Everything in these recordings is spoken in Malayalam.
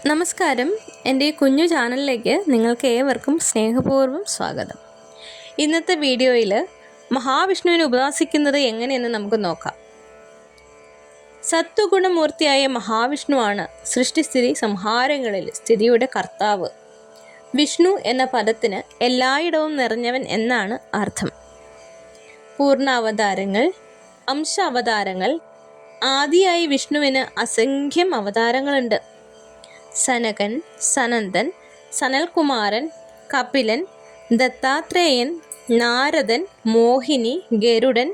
നമസ്കാരം, എൻ്റെ കുഞ്ഞു ചാനലിലേക്ക് നിങ്ങൾക്ക് ഏവർക്കും സ്നേഹപൂർവ്വം സ്വാഗതം. ഇന്നത്തെ വീഡിയോയിൽ മഹാവിഷ്ണുവിനെ ഉപാസിക്കുന്നത് എങ്ങനെയെന്ന് നമുക്ക് നോക്കാം. സത്വഗുണമൂർത്തിയായ മഹാവിഷ്ണുവാണ് സൃഷ്ടിസ്ഥിതി സംഹാരങ്ങളിൽ സ്ഥിതിയുടെ കർത്താവ്. വിഷ്ണു എന്ന പദത്തിന് എല്ലായിടവും നിറഞ്ഞവൻ എന്നാണ് അർത്ഥം. പൂർണ്ണാവതാരങ്ങൾ, അംശ അവതാരങ്ങൾ, ആദിയായി വിഷ്ണുവിന് അസംഖ്യം അവതാരങ്ങളുണ്ട്. സനകൻ, സനന്ദൻ, സനൽകുമാരൻ, കപിലൻ, ദത്താത്രേയൻ, നാരദൻ, മോഹിനി, ഗരുഡൻ,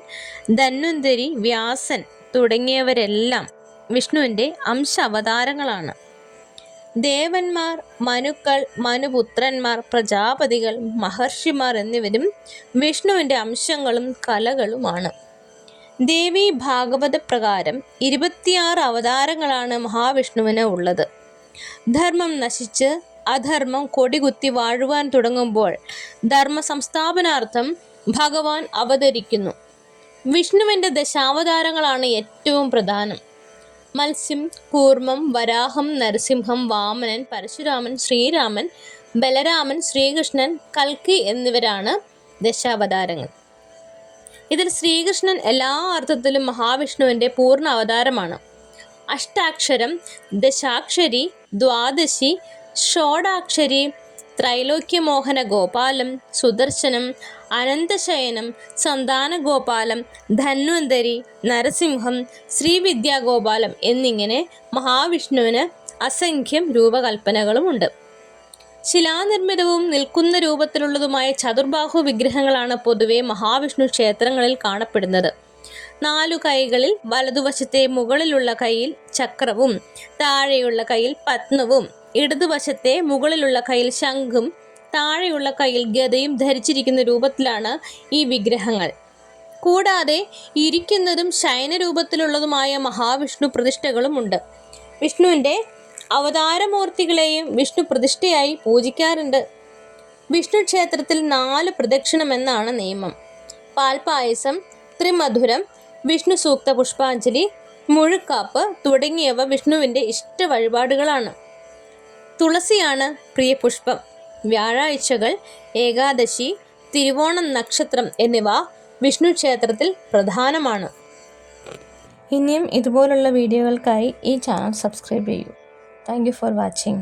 ധന്വന്തരി, വ്യാസൻ തുടങ്ങിയവരെല്ലാം വിഷ്ണുവിൻ്റെ അംശ അവതാരങ്ങളാണ്. ദേവന്മാർ, മനുക്കൾ, മനുപുത്രന്മാർ, പ്രജാപതികൾ, മഹർഷിമാർ എന്നിവരും വിഷ്ണുവിൻ്റെ അംശങ്ങളും കലകളുമാണ്. ദേവി ഭാഗവത പ്രകാരം 26 അവതാരങ്ങളാണ് മഹാവിഷ്ണുവിന് ഉള്ളത്. ധർമ്മം നശിച്ച് അധർമ്മം കൊടികുത്തി വാഴുവാൻ തുടങ്ങുമ്പോൾ ധർമ്മ സംസ്ഥാപനാർത്ഥം ഭഗവാൻ അവതരിക്കുന്നു. വിഷ്ണുവിൻ്റെ ദശാവതാരങ്ങളാണ് ഏറ്റവും പ്രധാനം. മത്സ്യം, കൂർമ്മം, വരാഹം, നരസിംഹം, വാമനൻ, പരശുരാമൻ, ശ്രീരാമൻ, ബലരാമൻ, ശ്രീകൃഷ്ണൻ, കൽക്കി എന്നിവരാണ് ദശാവതാരങ്ങൾ. ഇതിൽ ശ്രീകൃഷ്ണൻ എല്ലാ അർത്ഥത്തിലും മഹാവിഷ്ണുവിൻ്റെ പൂർണ്ണ അവതാരമാണ്. അഷ്ടാക്ഷരം, ദശാക്ഷരി, ദ്വാദശി, ഷോഡാക്ഷരി, ത്രൈലോക്യമോഹന ഗോപാലം, സുദർശനം, അനന്തശയനം, സന്താനഗോപാലം, ധന്വന്തരി, നരസിംഹം, ശ്രീവിദ്യാഗോപാലം എന്നിങ്ങനെ മഹാവിഷ്ണുവിന് അസംഖ്യം രൂപകൽപ്പനകളുമുണ്ട്. ശിലാനിർമ്മിതവും നിൽക്കുന്ന രൂപത്തിലുള്ളതുമായ ചതുർബാഹു വിഗ്രഹങ്ങളാണ് പൊതുവെ മഹാവിഷ്ണു ക്ഷേത്രങ്ങളിൽ കാണപ്പെടുന്നത്. 4 കൈകളിൽ വലതുവശത്തെ മുകളിലുള്ള കൈയിൽ ചക്രവും താഴെയുള്ള കൈയിൽ പത്മവും, ഇടതുവശത്തെ മുകളിലുള്ള കൈയിൽ ശംഖും താഴെയുള്ള കൈയിൽ ഗദയും ധരിച്ചിരിക്കുന്ന രൂപത്തിലാണ് ഈ വിഗ്രഹങ്ങൾ. കൂടാതെ ഇരിക്കുന്നതും ശയനരൂപത്തിലുള്ളതുമായ മഹാവിഷ്ണു പ്രതിഷ്ഠകളുമുണ്ട്. വിഷ്ണുവിൻ്റെ അവതാരമൂർത്തികളെയും വിഷ്ണു പ്രതിഷ്ഠയായി പൂജിക്കാറുണ്ട്. വിഷ്ണു ക്ഷേത്രത്തിൽ 4 പ്രദക്ഷിണമെന്നാണ് നിയമം. പാൽപായസം, ത്രിമധുരം, വിഷ്ണു സൂക്ത പുഷ്പാഞ്ജലി, മുഴുക്കാപ്പ് തുടങ്ങിയവ വിഷ്ണുവിൻ്റെ ഇഷ്ട വഴിപാടുകളാണ്. തുളസിയാണ് പ്രിയപുഷ്പം. വ്യാഴാഴ്ചകൾ, ഏകാദശി, തിരുവോണം നക്ഷത്രം എന്നിവ വിഷ്ണു ക്ഷേത്രത്തിൽ പ്രധാനമാണ്. ഇനിയും ഇതുപോലുള്ള വീഡിയോകൾക്കായി ഈ ചാനൽ സബ്സ്ക്രൈബ് ചെയ്യൂ. Thank you for watching.